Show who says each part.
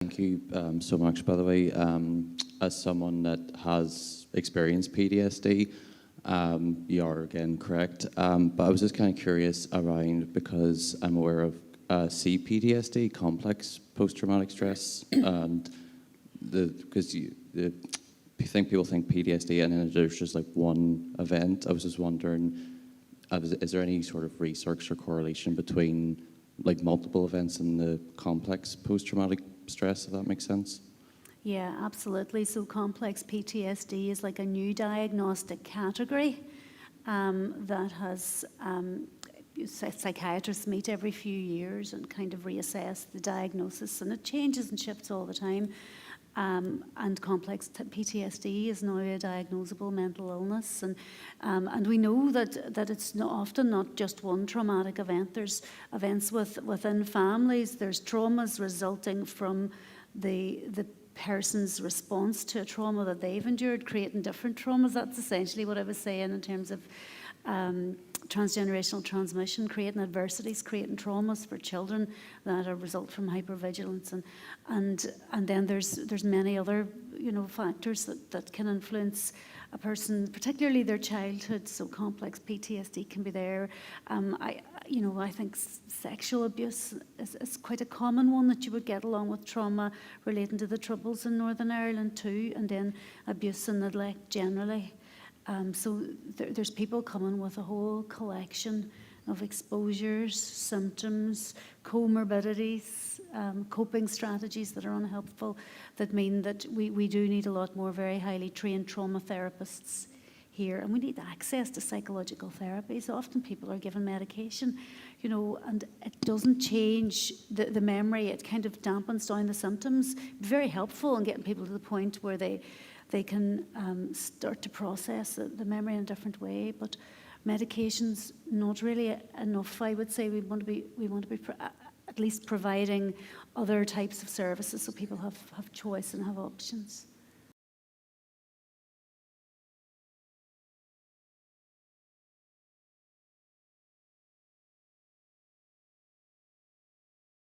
Speaker 1: Thank you so much, by the way. As someone that has experienced PTSD, you are again correct. But I was just kind of curious around, because I'm aware of CPTSD, complex post-traumatic stress, and because I think people think PTSD and then there's just like one event. I was just wondering, is there any sort of research or correlation between like multiple events and the complex post-traumatic stress, if that makes sense?
Speaker 2: Yeah, absolutely. So complex PTSD is like a new diagnostic category that has psychiatrists meet every few years and kind of reassess the diagnosis, and it changes and shifts all the time. And complex PTSD is now a diagnosable mental illness, and we know that it's often not just one traumatic event. There's events within families. There's traumas resulting from the person's response to a trauma that they've endured, creating different traumas. That's essentially what I was saying in terms of transgenerational transmission, creating adversities, creating traumas for children that are result from hypervigilance, and then there's many other factors that can influence a person, particularly their childhood. So complex PTSD can be there. I think sexual abuse is quite a common one that you would get along with trauma relating to the Troubles in Northern Ireland too, and then abuse and neglect generally. So there's people coming with a whole collection of exposures, symptoms, comorbidities, coping strategies that are unhelpful, that mean that we do need a lot more very highly trained trauma therapists here, and we need access to psychological therapy. So often people are given medication, and it doesn't change the memory. It kind of dampens down the symptoms. Very helpful in getting people to the point where they can start to process the memory in a different way, but medication's not really enough. I would say we want to be at least providing other types of services so people have choice and have options.